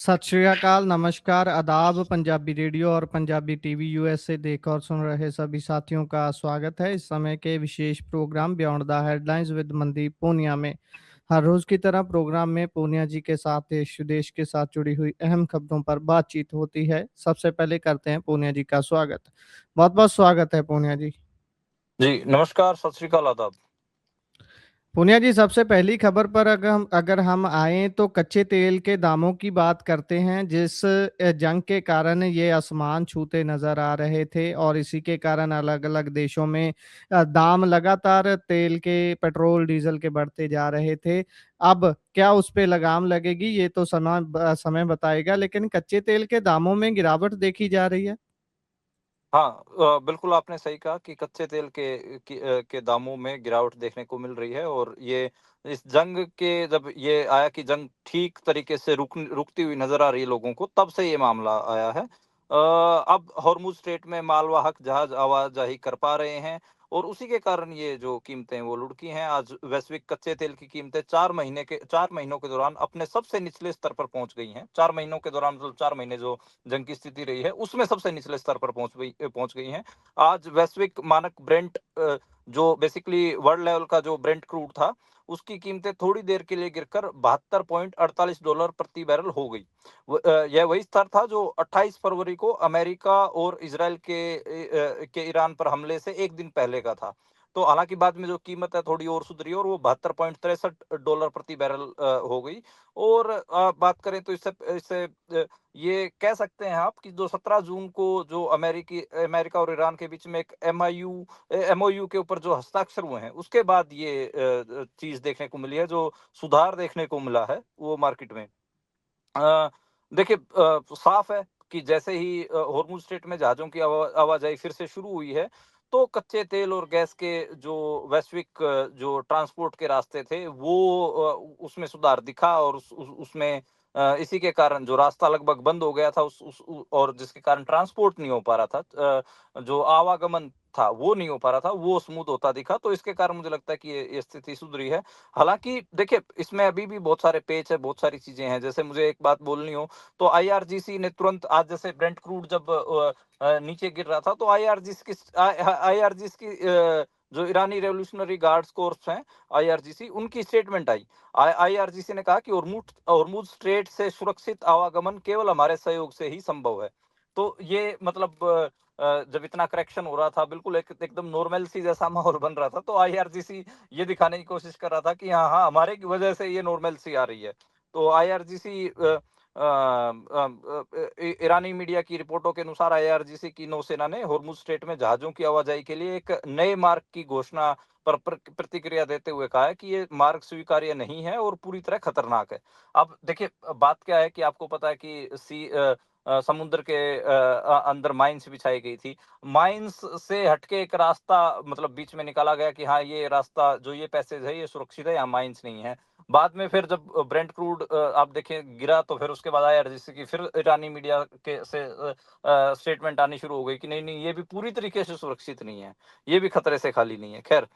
सत श्री अकाल, नमस्कार, आदाब। पंजाबी रेडियो और पंजाबी टीवी यूएस से देख और सुन रहे सभी साथियों का स्वागत है इस समय के विशेष programme beyond the headlines with Mandeep Punia में। हर रोज की तरह प्रोग्राम में पूनिया जी के साथ देश विदेश के साथ जुड़ी हुई अहम खबरों पर बातचीत होती है। सबसे पहले करते हैं पूनिया जी का स्वागत। बहुत बहुत स्वागत है पूनिया जी। जी, नमस्कार, सत श्री अकाल, आदाब। पुनिया जी, सबसे पहली खबर पर अगर हम आए तो कच्चे तेल के दामों की बात करते हैं। जिस जंग के कारण ये आसमान छूते नजर आ रहे थे और इसी के कारण अलग अलग देशों में दाम लगातार तेल के, पेट्रोल डीजल के बढ़ते जा रहे थे। अब क्या उस पे लगाम लगेगी ये तो समय बताएगा, लेकिन कच्चे तेल के दामों में गिरावट देखी जा रही है। हाँ, बिल्कुल आपने सही कहा कि कच्चे तेल के दामों में गिरावट देखने को मिल रही है और ये इस जंग के जब ये आया कि जंग ठीक तरीके से रुकती हुई नज़र आ रही है लोगों को, तब से ये मामला आया है। अब हॉर्मुज़ स्ट्रेट में मालवाहक जहाज़ आवाजाही कर पा रहे हैं और उसी के कारण ये जो कीमतें हैं वो लुढ़की हैं। आज वैश्विक कच्चे तेल की कीमतें 4 महीनों के दौरान अपने सबसे निचले स्तर पर पहुँच गई हैं। 4 महीनों के दौरान मतलब 4 महीने जो जंग की स्थिति रही है उसमें सबसे निचले स्तर पर पहुंच गई हैं। आज वैश्विक मानक ब्रेंट जो बेसिकली वर्ल्ड लेवल का जो ब्रेंट क्रूड था, उसकी कीमतें थोड़ी देर के लिए गिरकर $72.48 प्रति बैरल हो गई। यह वही स्तर था जो 28 फरवरी को अमेरिका और इजराइल के ईरान पर हमले से एक दिन पहले का था। तो हालांकि बाद में जो कीमत है थोड़ी और सुधरी और वो $72.63 प्रति बैरल हो गई। और बात करें तो इससे इससे ये कह सकते हैं आप कि जो 17 जून को जो अमेरिका और ईरान के बीच में एक एमओयू के ऊपर जो हस्ताक्षर हुए हैं, उसके बाद ये चीज देखने को मिली है, जो सुधार देखने को मिला है वो मार्केट में। अ, देखिए, साफ है कि जैसे ही हॉर्मुज़ स्ट्रेट में जहाज़ों की आवाजाही फिर से शुरू हुई है, तो कच्चे तेल और गैस के जो वैश्विक जो ट्रांसपोर्ट के रास्ते थे, वो उसमें सुधार दिखा और उसमें इसी के कारण जो रास्ता लगभग बंद हो गया था और जिसके कारण ट्रांसपोर्ट नहीं हो पा रहा था, जो आवागमन था, वो नहीं हो पा रहा था, वो स्मूथ होता दिखा। तो इसके कारण मुझे लगता है कि ये स्थिति सुधरी है। हालाँकि देखिए, इसमें अभी भी बहुत सारे पेच है, बहुत सारी चीज़ें हैं। जैसे मुझे एक बात बोलनी हो, तो आईआरजीसी ने तुरंत आज जैसे ब्रेंट क्रूड जब नीचे गिर रहा था, तो आईआरजीसी की जो ईरानी रेवोल्यूशनरी गार्ड्स कोर्प्स हैं, आईआरजीसी, उनकी स्टेटमेंट आई। आईआरजीसी ने कहा कि होर्मुज़ स्ट्रेट से सुरक्षित आवागमन केवल हमारे सहयोग से ही संभव है। तो ये मतलब जब इतना करेक्शन हो रहा था, बिल्कुल एकदम नॉर्मल-सी जैसा माहौल बन रहा था, तो आईआरजीसी ये दिखाने की कोशिश कर रहा था कि हाँ, हाँ, हमारे की वजह से ये नॉर्मल-सी आ रही है। तो आईआरजीसी ईरानी मीडिया की रिपोर्टों के अनुसार आईआरजीसी की नौसेना ने होर्मुज़ स्ट्रेट में जहाज़ों की आवाजाही के लिए एक नए मार्ग की घोषणा पर प्रतिक्रिया देते हुए कहा है कि ये मार्ग स्वीकार्य नहीं है और पूरी तरह खतरनाक है। अब देखिए, बात क्या है कि आपको पता है कि समुद्र के अंदर माइन्स बिछाई गई थी। माइन्स से हटके एक रास्ता मतलब बीच में निकाला गया कि हाँ, ये रास्ता जो ये पैसेज है ये सुरक्षित है, यहाँ माइन्स नहीं है। बाद में फिर जब ब्रेंट क्रूड आप देखें गिरा, तो फिर उसके बाद आईआरजीसी की फिर ईरानी मीडिया के से स्टेटमेंट आनी शुरू हो गई कि नहीं नहीं, ये भी पूरी तरीके से सुरक्षित नहीं है, ये भी खतरे से खाली नहीं है। खैर,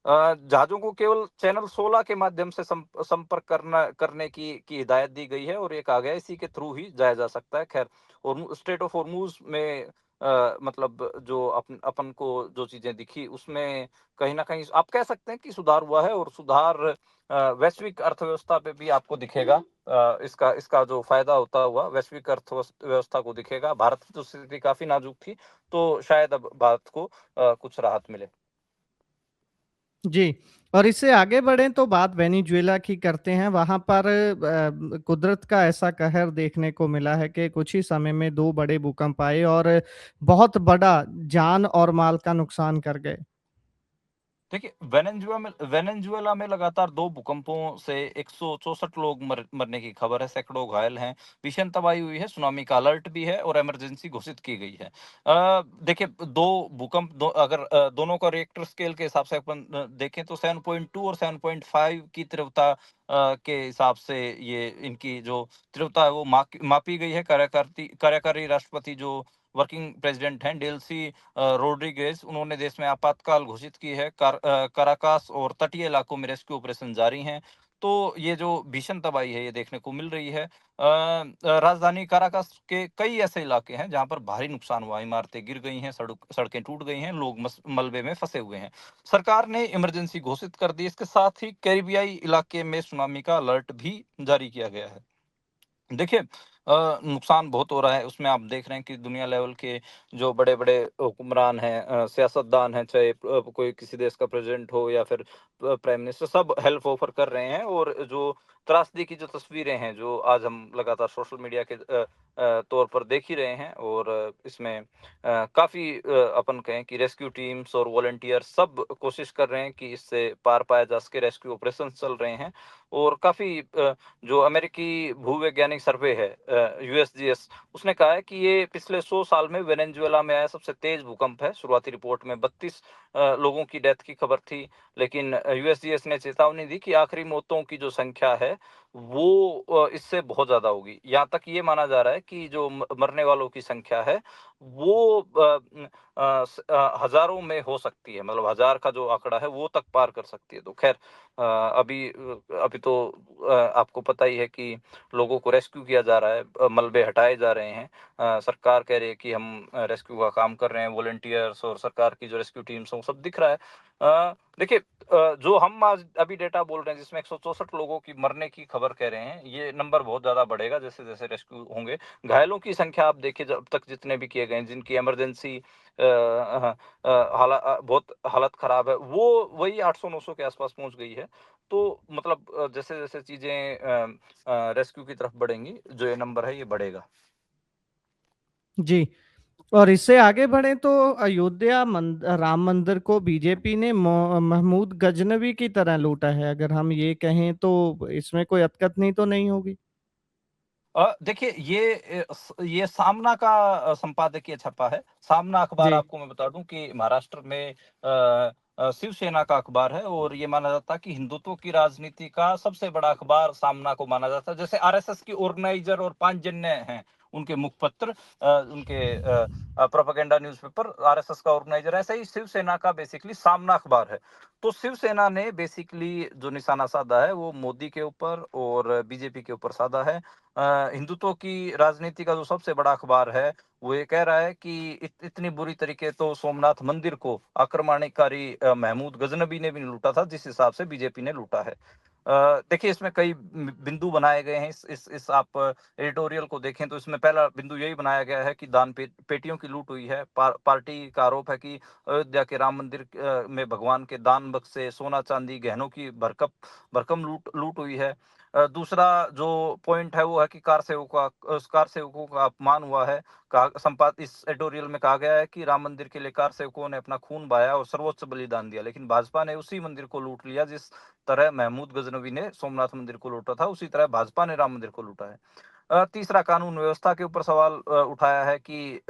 जहाजों को केवल चैनल 16 के माध्यम से संपर्क करने की हिदायत दी गई है और ये कहा गया है इसी के थ्रू ही जाया जा सकता है। खैर, और स्ट्रेट ऑफ हॉर्मुज में मतलब जो अपन को जो चीजें दिखी, उसमें कहीं ना कहीं आप कह सकते हैं कि सुधार हुआ है और सुधार वैश्विक अर्थव्यवस्था पे भी आपको दिखेगा। इसका इसका जो फायदा होता हुआ वैश्विक अर्थव्यवस्था को दिखेगा। भारत की तो स्थिति काफी नाजुक थी, तो शायद अब भारत को कुछ राहत मिले। जी। और इससे आगे बढ़ें तो बात वेनेजुएला की करते हैं। वहाँ पर कुदरत का ऐसा कहर देखने को मिला है कि कुछ ही समय में 2 बड़े भूकंप आए और बहुत बड़ा जान और माल का नुकसान कर गए। देखिए, वेनेजुएला में लगातार 2 भूकंपों से 164 लोग मरने की खबर है, सैकड़ों घायल हैं, भीषण तबाही हुई है, सुनामी का अलर्ट भी है और इमरजेंसी घोषित की गई है। देखिए, 2 भूकंप अगर दोनों का रिक्टर स्केल के हिसाब से अपन देखें तो 7.2 और 7.5 की तीव्रता के हिसाब से ये इनकी जो तीव्रता है वो मापी गई है। कार्यकारी राष्ट्रपति जो वर्किंग प्रेसिडेंट हैं, डेल्सी रोड्रिगेज, उन्होंने देश में आपातकाल घोषित की है। काराकास और तटीय इलाकों में रेस्क्यू ऑपरेशन जारी हैं। तो ये जो भीषण तबाही है, ये देखने को मिल रही है। राजधानी काराकस के कई ऐसे इलाके हैं जहाँ पर भारी नुकसान हुआ, इमारतें गिर गई हैं, सड़कें टूट गई हैं, लोग मलबे में फंसे हुए हैं। सरकार ने इमरजेंसी घोषित कर दी, इसके साथ ही कैरिबियाई इलाके में सुनामी का अलर्ट भी जारी किया गया है। देखिए, नुकसान बहुत हो रहा है, उसमें आप देख रहे हैं कि दुनिया लेवल के जो बड़े-बड़े हुक्मरान हैं, सियासतदान हैं, चाहे कोई किसी देश का प्रेज़िडेंट हो या फिर प्राइम मिनिस्टर, सब हेल्प ऑफ़र कर रहे हैं। और जो त्रासदी की जो तस्वीरें हैं, जो आज हम लगातार सोशल मीडिया के तौर पर देख ही रहे हैं, और इसमें काफ़ी अपन कहें कि रेस्क्यू टीम्स और वॉलंटियर सब कोशिश कर रहे हैं कि इससे पार पाया जा सके, रेस्क्यू ऑपरेशंस चल रहे हैं। और काफ़ी जो अमेरिकी भूवैज्ञानिक सर्वे है, यूएसजीएस, उसने कहा है कि ये पिछले 100 साल में वेनेजुएला में आया सबसे तेज भूकंप है। शुरुआती रिपोर्ट में 32 लोगों की डेथ की खबर थी, लेकिन यूएसजीएस ने चेतावनी दी कि आखिरी मौतों की जो संख्या है, वो इससे बहुत ज़्यादा होगी। यहाँ तक ये माना जा रहा है कि जो मरने वालों की संख्या है, वो हज़ारों में हो सकती है, मतलब 1000 का जो आंकड़ा है, वो तक पार कर सकती है। तो ख़ैर, अभी तो आपको पता ही है कि लोगों को रेस्क्यू किया जा रहा है, मलबे हटाए जा रहे हैं। सरकार कह रही है कि हम रेस्क्यू का काम कर रहे हैं, वॉलंटियर्स और सरकार की जो रेस्क्यू टीम्स हैं, वो सब दिख रहा है। देखिए, जो हम आज अभी डेटा बोल रहे हैं, जिसमें 164 लोगों की मरने की खबर कह रहे हैं, ये नंबर बहुत ज़्यादा बढ़ेगा जैसे-जैसे रेस्क्यू होंगे। घायलों की संख्या आप देखिए, जब तक जितने भी किए गए हैं, जिनकी इमरजेंसी बहुत हालत खराब है, वो वही 800-900 के आसपास पहुँच गई है। तो मतलब जैसे-जैसे चीज़ें रेस्क्यू की तरफ बढ़ेंगी, जो ये नंबर है, ये बढ़ेगा। जी। और इससे आगे बढ़े तो अयोध्या राम मंदिर को बीजेपी ने महमूद गजनवी की तरह लूटा है, अगर हम ये कहें तो इसमें कोई अतकत तो नहीं होगी? देखिए, ये सामना का संपादकीय छपा है। सामना अखबार, जी, आपको मैं बता दूँ कि महाराष्ट्र में शिवसेना का अखबार है, और ये माना जाता है कि हिंदुत्व की राजनीति का सबसे बड़ा अखबार सामना को माना जाता है। जैसे आरएसएस की ऑर्गेनाइज़र और पांचजन्य हैं, उनके मुखपत्र, उनके प्रोपेगेंडा न्यूज़पेपर आरएसएस का ऑर्गेनाइज़र है, ऐसे ही शिवसेना का बेसिकली सामना अखबार है। तो शिवसेना ने बेसिकली जो निशाना साधा है, वो मोदी के ऊपर और बीजेपी के ऊपर साधा है। हिंदुत्व की राजनीति का जो सबसे बड़ा अखबार है, वो ये कह रहा है कि इतनी बुरी तरीके तो सोमनाथ मंदिर को आक्रमणकारी महमूद गजनबी ने भी नहीं लूटा था, जिस हिसाब से बीजेपी ने लूटा है। देखिए, इसमें कई बिंदु बनाए गए हैं। इस आप एडिटोरियल को देखें, तो इसमें पहला बिंदु यही बनाया गया है कि दान पेटियों की लूट हुई है। पार्टी का आरोप है कि अयोध्या के राम मंदिर में भगवान के दान बक्से, सोना चांदी, गहनों की भरकम लूट लूट हुई है। दूसरा जो पॉइंट है, वो है कि कार सेवकों का अपमान हुआ है। इस एडिटोरियल में कहा गया है कि राम मंदिर के लिए कार सेवकों ने अपना खून बहाया और सर्वोच्च बलिदान दिया, लेकिन भाजपा ने उसी मंदिर को लूट लिया, जिस तरह महमूद गजनवी ने सोमनाथ मंदिर को लूटा था, उसी तरह भाजपा ने राम मंदिर को लूटा है। तीसरा, कानून व्यवस्था के ऊपर सवाल उठाया है कि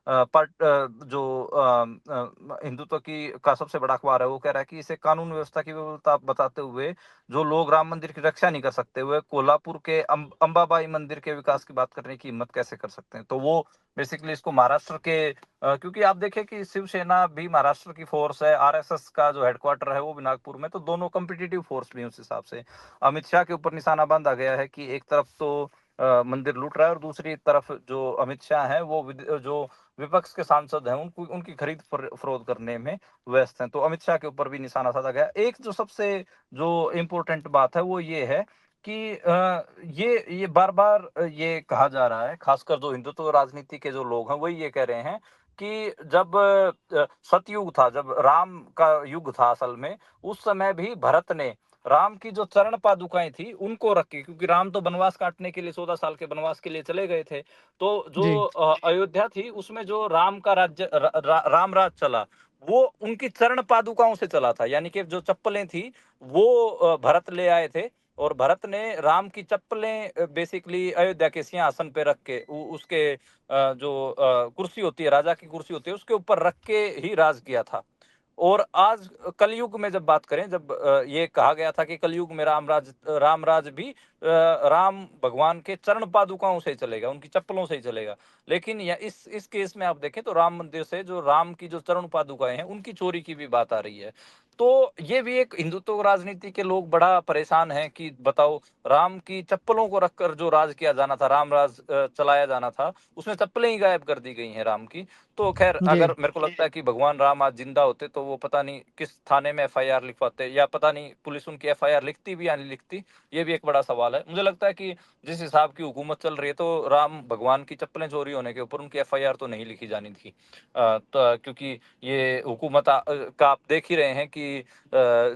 जो हिंदुत्व की का सबसे बड़ा अखबार है, वो कह रहा है कि इसे कानून व्यवस्था की विफलता बताते हुए, जो लोग राम मंदिर की रक्षा नहीं कर सकते, वे कोल्हापुर के अंबाबाई मंदिर के विकास की बात करने की हिम्मत कैसे कर सकते हैं। तो वो बेसिकली इसको महाराष्ट्र के क्योंकि आप देखें कि शिवसेना भी महाराष्ट्र की फोर्स है, आरएसएस का जो हेडक्वार्टर है, वो भी नागपुर में, तो दोनों कम्पिटिटिव फोर्स भी हैं उस हिसाब से। अमित शाह के ऊपर निशाना बांधा गया है कि एक तरफ तो मंदिर लूट रहा है, और दूसरी तरफ जो अमित शाह हैं, वो जो विपक्ष के सांसद हैं, उनको उनकी खरीद फरोख्त करने में व्यस्त हैं। तो अमित शाह के ऊपर भी निशाना साधा गया। एक जो सबसे जो इम्पोर्टेंट बात है, वो ये है कि ये बार-बार ये कहा जा रहा है, खासकर जो हिंदुत्व राजनीति के जो लोग हैं, वही ये कह रहे हैं कि जब सतयुग था, जब राम का युग था असल में, उस समय भी भरत ने राम की जो चरण पादुकाएँ थी, उनको रखी, क्योंकि राम तो वनवास काटने के लिए 14 साल के वनवास के लिए चले गए थे। तो जो जी, अयोध्या थी, उसमें जो राम का राज्य राम राज चला, वो उनकी चरण पादुकाओं से चला था। यानी कि जो चप्पलें थी, वो भरत ले आए थे, और भरत ने राम की चप्पलें बेसिकली अयोध्या के सिंहासन पे रख के, उसके जो कुर्सी होती है, राजा की कुर्सी होती है, उसके ऊपर रख के ही राज किया था। और आज कलयुग में जब बात करें, जब ये कहा गया था कि कलयुग में राम राज भी राम भगवान के चरण पादुकाओं से ही चलेगा, उनकी चप्पलों से ही चलेगा। लेकिन इस केस में आप देखें, तो राम मंदिर से जो राम की जो चरण पादुकाएं हैं, उनकी चोरी की भी बात आ रही है। तो ये भी एक हिंदुत्व राजनीति के लोग बड़ा परेशान हैं कि बताओ, राम की चप्पलों को रखकर जो राज किया जाना था, राम राज चलाया जाना था, उसमें चप्पलें ही गायब कर दी गई हैं राम की। तो खैर, जी। अगर मेरे को लगता है कि भगवान राम आज जिंदा होते तो वो पता नहीं किस थाने में एफआईआर लिखवाते, या पता नहीं पुलिस उनकी एफआईआर लिखती भी या नहीं लिखती। ये भी एक बड़ा सवाल है। मुझे लगता है कि जिस हिसाब की हुकूमत चल रही है, तो राम भगवान की चप्पलें चोरी होने के ऊपर उनकी एफआईआर तो नहीं लिखी जानी थी। तो क्योंकि ये हुकूमत का आप देख ही रहे हैं कि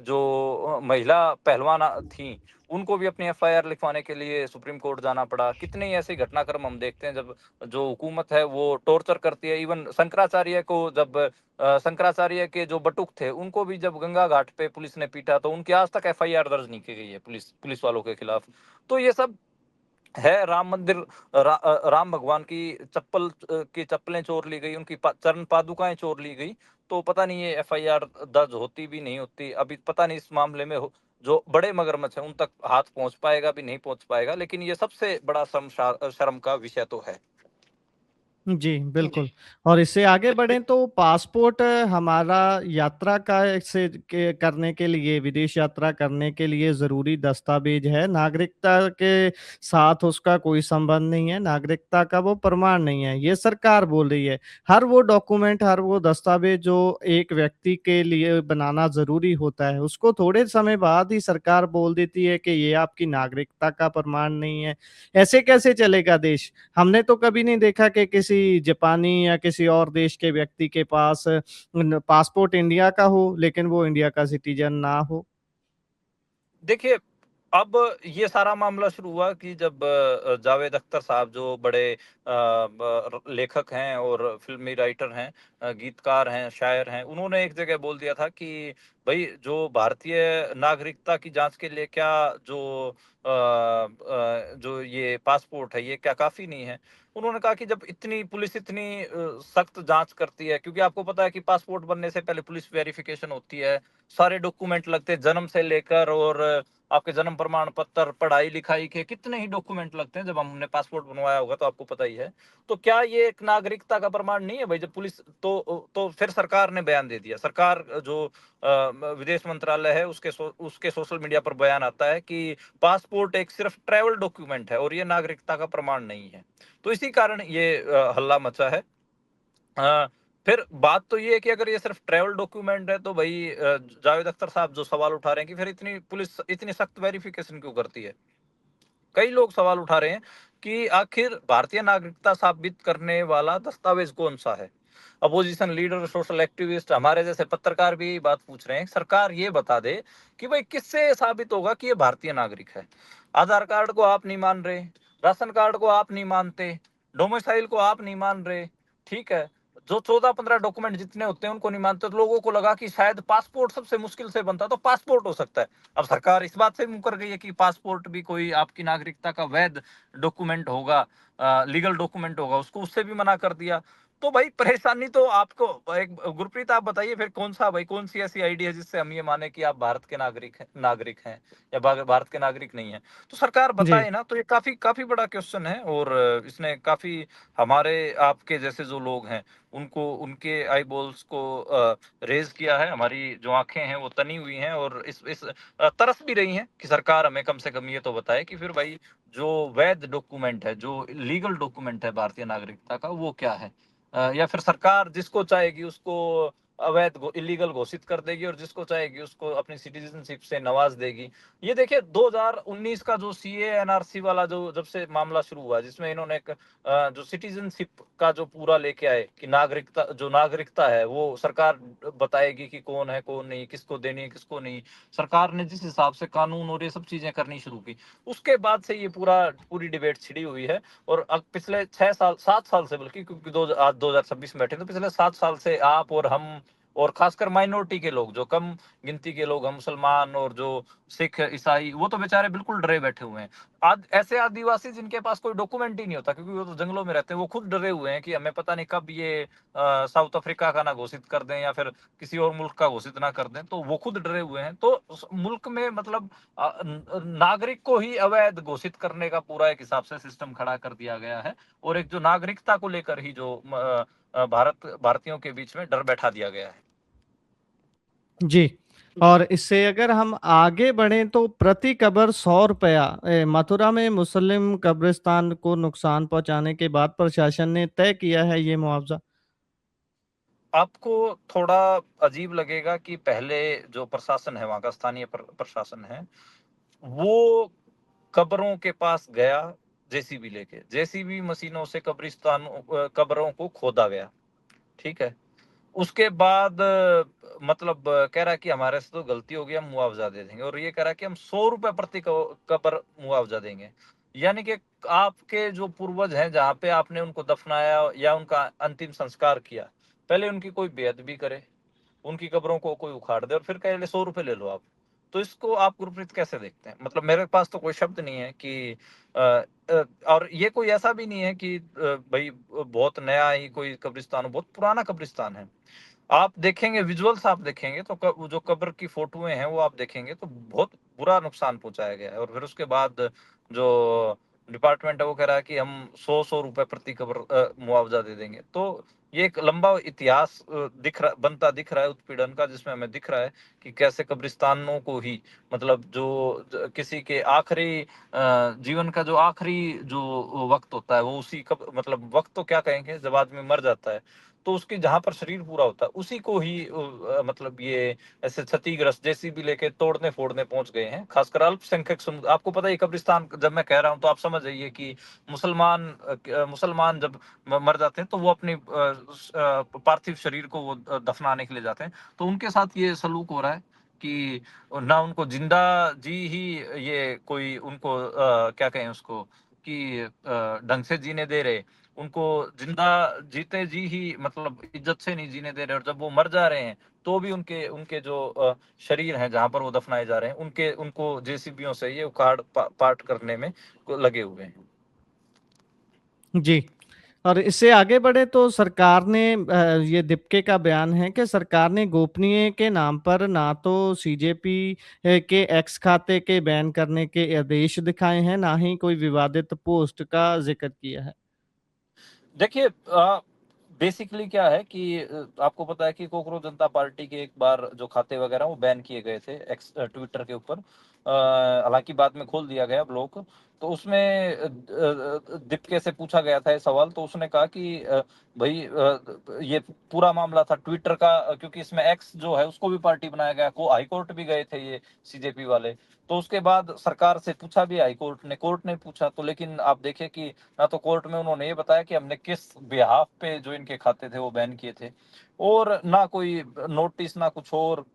जो महिला पहलवान थीं, उनको भी अपनी एफआईआर लिखवाने के लिए सुप्रीम कोर्ट जाना पड़ा। कितने ही ऐसे घटनाक्रम हम देखते हैं जब जो हुकूमत है वो टॉर्चर करती है। इवन शंकराचार्य को जब शंकराचार्य के जो बटुक थे, उनको भी जब गंगा घाट पे पुलिस ने पीटा, तो उनकी आज तक एफआईआर दर्ज नहीं की गई है पुलिस वालों के खिलाफ। तो ये सब है। राम मंदिर, राम भगवान की चप्पलें चोर ली गई, उनकी चरण पादुकाएं चोर ली गई। तो पता नहीं ये एफआईआर दर्ज होती भी नहीं होती। अभी पता नहीं इस मामले में जो बड़े मगरमच्छ हैं उन तक हाथ पहुंच पाएगा भी नहीं पहुंच पाएगा, लेकिन ये सबसे बड़ा शर्म का विषय तो है। जी, जी। बिल्कुल। और इससे आगे बढ़ें तो पासपोर्ट हमारा यात्रा का से के करने के लिए, विदेश यात्रा करने के लिए ज़रूरी दस्तावेज़ है। नागरिकता के साथ उसका कोई संबंध नहीं है, नागरिकता का वो प्रमाण नहीं है, ये सरकार बोल रही है। हर वो डॉक्यूमेंट, हर वो दस्तावेज़ जो एक व्यक्ति के लिए बनाना ज़रूरी होता है, उसको थोड़े समय बाद ही सरकार बोल देती है कि ये आपकी नागरिकता का प्रमाण नहीं है। ऐसे कैसे चलेगा देश? हमने तो कभी नहीं देखा कि किसी जापानी या किसी और देश के व्यक्ति के पास पासपोर्ट इंडिया का हो, लेकिन वो इंडिया का सिटीजन ना हो। देखिए, अब ये सारा मामला शुरू हुआ कि जब जावेद अख्तर साहब, जो बड़े लेखक हैं और फिल्मी राइटर हैं, गीतकार हैं, शायर हैं, उन्होंने एक जगह बोल दिया था कि भाई, जो भारतीय नागरिकता की जांच के लिए क्या जो जो ये पासपोर्ट है, ये क्या काफी नहीं है। उन्होंने कहा कि जब इतनी पुलिस इतनी सख्त जांच करती है, क्योंकि आपको पता है कि पासपोर्ट बनने से पहले पुलिस वेरिफिकेशन होती है, सारे डॉक्यूमेंट लगते हैं, जन्म से लेकर, और आपके जन्म प्रमाण पत्र, पढ़ाई लिखाई के कितने ही डॉक्यूमेंट लगते हैं। जब हमने पासपोर्ट बनवाया होगा तो आपको पता ही है। तो क्या ये एक नागरिकता का प्रमाण नहीं है भाई? जब पुलिस, तो फिर सरकार ने बयान दे दिया। सरकार जो विदेश मंत्रालय है, उसके सोशल मीडिया पर बयान आता है कि पासपोर्ट एक सिर्फ ट्रैवल डॉक्यूमेंट है और ये नागरिकता का प्रमाण नहीं है। तो इसी कारण ये हल्ला मचा है। अ, फिर बात तो ये है कि अगर ये सिर्फ ट्रैवल डॉक्यूमेंट है, तो भाई जावेद अख्तर साहब जो सवाल उठा रहे हैं कि फिर इतनी पुलिस इतनी सख्त वेरिफिकेशन क्यों करती है। कई लोग सवाल उठा रहे हैं कि आखिर भारतीय नागरिकता साबित करने वाला दस्तावेज कौन सा है। अपोजिशन लीडर, सोशल एक्टिविस्ट, हमारे जैसे पत्रकार भी यही बात पूछ रहे हैं। सरकार ये बता दे कि भाई किससे साबित होगा कि ये भारतीय नागरिक है। आधार कार्ड को आप नहीं मान रहे, राशन कार्ड को आप नहीं मानते, डोमिसाइल को आप नहीं मान रहे, ठीक है, जो 14-15 डॉक्यूमेंट जितने होते हैं उनको नहीं मानते, तो लोगों को लगा कि शायद पासपोर्ट सबसे मुश्किल से बनता, तो पासपोर्ट हो सकता है। अब सरकार इस बात से मुकर गई है कि पासपोर्ट भी कोई आपकी नागरिकता का वैध डॉक्यूमेंट होगा, लीगल डॉक्यूमेंट होगा, उसको उससे भी मना कर दिया। तो भाई परेशानी तो आपको, एक गुरप्रीत आप बताइए फिर कौन सा, भाई कौन सी ऐसी आईडी है जिससे हम ये माने कि आप भारत के नागरिक हैं या भारत के नागरिक नहीं है। तो सरकार जी। बताए ना। तो ये काफी काफी बड़ा क्वेश्चन है, और इसने काफी हमारे आपके जैसे जो लोग हैं उनको, उनके आई बॉल्स को रेज किया है। हमारी जो आंखें हैं वो तनी हुई हैं, और इस तरस भी रही हैं कि सरकार हमें कम से कम ये तो बताए कि फिर भाई जो वैध डॉक्यूमेंट है, जो लीगल डॉक्यूमेंट है भारतीय नागरिकता का, वो क्या है। या फिर सरकार जिसको चाहेगी उसको अवैध इलीगल घोषित कर देगी, और जिसको चाहेगी उसको अपनी सिटीजनशिप से नवाज देगी। ये देखिए 2019 का जो सीए एनआरसी वाला जो जब से मामला शुरू हुआ, जिसमें इन्होंने एक जो सिटीजनशिप का जो पूरा लेके आए कि नागरिकता है वो सरकार बताएगी कि कौन है कौन नहीं, किसको देनी है किसको नहीं। सरकार ने जिस हिसाब से कानून और ये सब चीजें करनी शुरू की, उसके बाद से ये पूरी डिबेट छिड़ी हुई है। और अब पिछले 6 साल 7 साल से, बल्कि, क्योंकि आज 2026 में बैठे, तो पिछले 7 साल से आप और हम, और खासकर माइनॉरिटी के लोग, जो कम गिनती के लोग हैं, मुसलमान और जो सिख ईसाई, वो तो बेचारे बिल्कुल डरे बैठे हुए हैं। आज ऐसे आदिवासी जिनके पास कोई डॉक्यूमेंट ही नहीं होता, क्योंकि वो तो जंगलों में रहते हैं, वो खुद डरे हुए हैं कि हमें पता नहीं कब ये साउथ अफ्रीका का ना घोषित कर दें या फिर किसी और मुल्क का घोषित ना कर दें। तो वो खुद डरे हुए हैं। तो उस मुल्क में मतलब नागरिक को ही अवैध घोषित करने का पूरा एक हिसाब से सिस्टम खड़ा कर दिया गया है, और एक जो नागरिकता को लेकर ही जो भारतीयों के बीच में डर बैठा दिया गया है। जी। और इससे अगर हम आगे बढ़ें तो प्रति कब्र ₹100 मथुरा में मुस्लिम कब्रिस्तान को नुकसान पहुँचाने के बाद प्रशासन ने तय किया है ये मुआवज़ा। आपको थोड़ा अजीब लगेगा कि पहले जो प्रशासन है, वहाँ का स्थानीय प्रशासन है, वो कब्रों के पास गया जेसीबी लेके। जेसीबी मशीनों से कब्रों को खोदा गया, ठीक है? उसके बाद मतलब कह रहा है कि हमारे से तो गलती हो गई, हम मुआवजा दे देंगे, और ये कह रहा है कि हम ₹100 प्रति कब्र मुआवजा देंगे। यानी कि आपके जो पूर्वज हैं, जहाँ पे आपने उनको दफनाया या उनका अंतिम संस्कार किया, पहले उनकी कोई बेअदबी करे, उनकी कब्रों को कोई उखाड़ दे और फिर कहे ₹100 ले लो आप। तो इसको आप गुरप्रीत कैसे देखते हैं? मतलब मेरे पास तो कोई शब्द नहीं है कि अ और ये कोई ऐसा भी नहीं है कि भई बहुत नया ही कोई कब्रिस्तान हो, बहुत पुराना कब्रिस्तान है। आप देखेंगे, विजुअल्स आप देखेंगे तो जो कब्र की फोटोएँ हैं, वो आप देखेंगे तो बहुत बुरा नुकसान पहुँचाया गया है, और फिर उसके बाद जो डिपार्टमेंट है, वो कह रहा है कि हम ₹100 रुपए प्रति कब्र मुआवजा दे देंगे। तो ये एक लंबा इतिहास दिख रहा है उत्पीड़न का, जिसमें हमें दिख रहा है कि कैसे कब्रिस्तानों को ही, मतलब जो किसी के आखिरी जीवन का जो आखिरी जो वक्त होता है, वो उसी मतलब वक्त तो क्या कहेंगे, जब आदमी मर जाता है, तो उसके जहां पर शरीर पूरा होता है, उसी को ही मतलब ये ऐसे क्षतिग्रस्त जेसीबी लेके तोड़ने फोड़ने पहुंच गए हैं, खासकर अल्पसंख्यक समुदाय। आपको पता है, कब्रिस्तान जब मैं कह रहा हूं तो आप समझ जाइए कि मुसलमान जब मर जाते हैं, तो वो अपनी पार्थिव शरीर को वो दफनाने के लिए जाते हैं, तो उनके साथ ये सलूक हो रहा है कि ना उनको जिंदा जी ही ये कोई उनको क्या कहें उसको कि ढंग से जीने दे रहे, उनको जिंदा जीते जी ही मतलब इज्जत से नहीं जीने दे रहे, और जब वो मर जा रहे हैं तो भी उनके उनके जो शरीर हैं, जहां पर वो दफनाए जा रहे हैं, उनके उनको जेसीबीओं से ये उखाड़ पाट करने में लगे हुए हैं। जी। और इससे आगे बढ़े तो सरकार ने ये दीपिका का बयान है कि सरकार ने गोपनीय के नाम पर ना तो सीजेपी के एक्स खाते के बैन करने के आदेश दिखाए हैं, ना ही कोई विवादित पोस्ट का ज़िक्र किया है। देखिए बेसिकली क्या है कि आपको पता है कि कोकरोच जनता पार्टी के एक बार जो खाते वगैरह वो बैन किए गए थे एक्स ट्विटर के ऊपर। हालांकि बाद में खोल दिया गया ब्लॉक। तो उसमें दीपिका से पूछा गया था ये सवाल, तो उसने कहा कि भाई ये पूरा मामला था ट्विटर का, क्योंकि इसमें एक्स जो है उसको भी पार्टी बनाया गया, को हाई कोर्ट भी गए थे ये सीजेपी वाले। तो उसके बाद सरकार से पूछा भी हाई कोर्ट ने पूछा, तो लेकिन आप देखिए कि ना तो कोर्ट में उन्होंने ये बताया कि हमने किस बिहाफ पे जो इनके खाते थे वो बैन किए थे, और ना कोई नोटिस ना कुछ और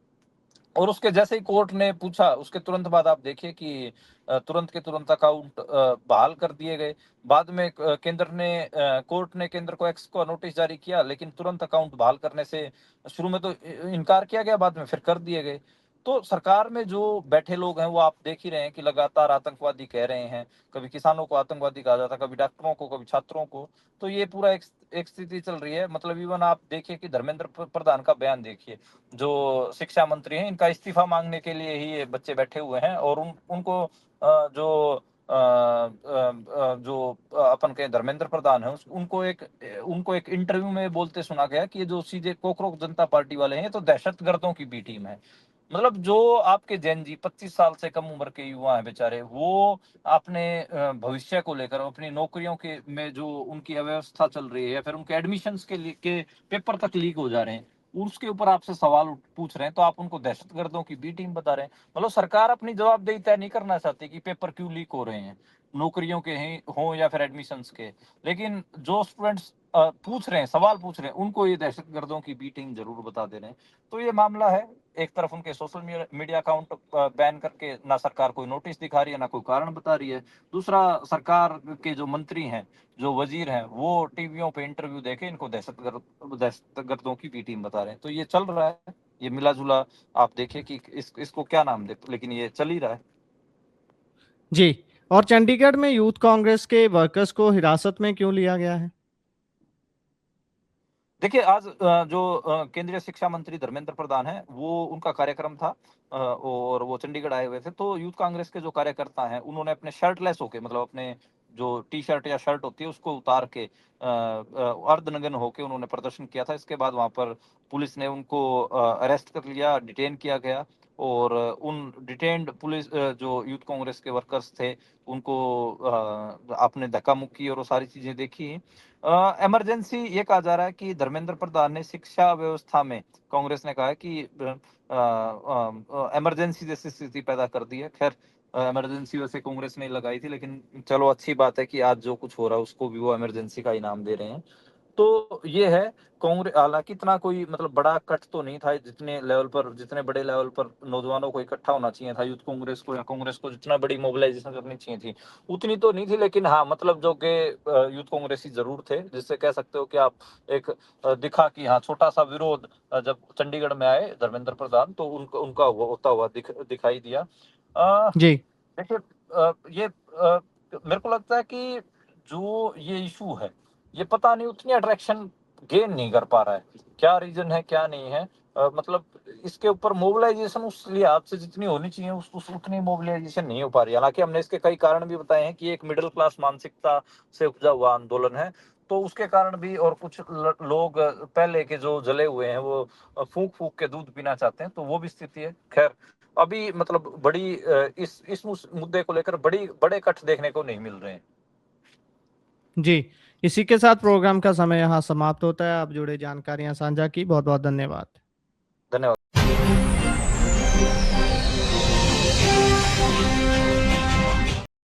उसके जैसे ही कोर्ट ने पूछा, उसके तुरंत बाद आप देखिए कि तुरंत के तुरंत अकाउंट बहाल कर दिए गए। बाद में कोर्ट ने केंद्र को एक्स को नोटिस जारी किया, लेकिन तुरंत अकाउंट बहाल करने से शुरू में तो इनकार किया गया, बाद में फिर कर दिए गए। तो सरकार में जो बैठे लोग हैं, वो आप देख ही रहे हैं कि लगातार आतंकवादी कह रहे हैं। कभी किसानों को आतंकवादी कहा जाता है, कभी डॉक्टरों को, कभी छात्रों को। तो ये पूरा एक स्थिति चल रही है। मतलब इवन आप देखिए कि धर्मेंद्र प्रधान का बयान देखिए, जो शिक्षा मंत्री हैं, इनका इस्तीफा मांगने के लिए ही ये बच्चे बैठे हुए हैं, और उनको जो अपन के धर्मेंद्र प्रधान है, उनको एक इंटरव्यू में बोलते सुना गया कि ये जो सीजे कोकरोच जनता पार्टी वाले हैं, ये तो दहशतगर्दों की बी टीम है। मतलब जो आपके जैन जी 25 साल से कम उम्र के युवा हैं बेचारे, वो अपने भविष्य को लेकर, अपनी नौकरियों के में जो उनकी अव्यवस्था चल रही है, या फिर उनके एडमिशन्स के पेपर तक लीक हो जा रहे हैं, उसके ऊपर आपसे सवाल पूछ रहे हैं, तो आप उनको दहशतगर्दों की बी टीम बता रहे हैं। मतलब सरकार अपनी जवाबदेही तय नहीं करना चाहती कि पेपर क्यों लीक हो रहे हैं, नौकरियों के हैं हों या फिर एडमिशन्स के। लेकिन जो स्टूडेंट्स पूछ रहे हैं, सवाल पूछ रहे हैं, उनको ये दहशतगर्दों की बी टीम जरूर बता दे रहे हैं। तो ये मामला है। एक तरफ उनके सोशल मीडिया अकाउंट बैन करके ना सरकार कोई नोटिस दिखा रही है, ना कोई कारण बता रही है। दूसरा, सरकार के जो मंत्री हैं, जो वजीर हैं, वो टीवियों पे इंटरव्यू देके इनको दहशतगर्दों की बी टीम बता रहे हैं। तो ये चल रहा है, ये मिला जुला। आप देखिए कि इसको क्या नाम दे, लेकिन ये चल ही रहा है। जी। और चंडीगढ़ में यूथ कांग्रेस के वर्कर्स को हिरासत में क्यों लिया गया है? देखिए, आज जो केंद्रीय शिक्षा मंत्री धर्मेंद्र प्रधान हैं, वो उनका कार्यक्रम था, और वो चंडीगढ़ आए हुए थे। तो यूथ कांग्रेस के जो कार्यकर्ता हैं, उन्होंने अपने शर्टलेस होके, मतलब अपने जो टी-शर्ट या शर्ट होती है उसको उतार के अर्धनग्न होके उन्होंने प्रदर्शन किया था। इसके बाद वहाँ पर पुलिस ने उनको अरेस्ट कर लिया, डिटेन किया गया, और उन डिटेन्ड पुलिस जो यूथ कांग्रेस के वर्कर्स थे, उनको आपने धक्का-मुक्की और वो सारी चीज़ें देखी। इमरजेंसी ये कहा जा रहा है कि धर्मेंद्र प्रधान ने शिक्षा व्यवस्था में कांग्रेस ने कहा है कि इमरजेंसी जैसी स्थिति पैदा कर दी है। खैर इमरजेंसी वैसे कांग्रेस ने लगाई थी, लेकिन चलो अच्छी बात है कि आज जो कुछ हो रहा है उसको भी वो इमरजेंसी का इनाम दे रहे हैं। तो ये है हालाँकि इतना कोई मतलब बड़ा कट तो नहीं था, जितने लेवल पर जितने बड़े लेवल पर नौजवानों को इकट्ठा होना चाहिए था यूथ कांग्रेस को या कांग्रेस को जितना बड़ी मोबिलाइज़ेशन करनी चाहिए थी, उतनी तो नहीं थी। लेकिन हाँ, मतलब जो कि यूथ कांग्रेसी ज़रूर थे, जिससे कह सकते हो कि आप एक दिखा कि हाँ, छोटा-सा विरोध जब चंडीगढ़ में आए धर्मेंद्र प्रधान तो उनका उनका होता हुआ दिखाई दिया। जी। देखिए ये मेरे को लगता है कि जो ये इश्यू है, ये पता नहीं उतनी अट्रैक्शन गेन नहीं कर पा रहा है। क्या रीज़न है, क्या नहीं है? मतलब इसके ऊपर मोबिलाइज़ेशन उस लिहाज से जितनी होनी चाहिए उस उतनी मोबिलाइज़ेशन नहीं हो पा रही है। हालाँकि हमने इसके कई कारण भी बताए हैं कि एक मिडल क्लास मानसिकता से उपजा हुआ आंदोलन है, तो उसके कारण भी और कुछ लोग पहले के जो जले हुए हैं वो फूँक-फूँक के दूध पीना चाहते हैं, तो वो भी स्थिति है। ख़ैर अभी मतलब बड़ी इस मुद्दे को लेकर बड़े कट देखने को नहीं मिल रहे हैं। जी, इसी के साथ प्रोग्राम का समय यहाँ समाप्त होता है। आप जुड़े जानकारियाँ साझा की, बहुत-बहुत धन्यवाद। धन्यवाद।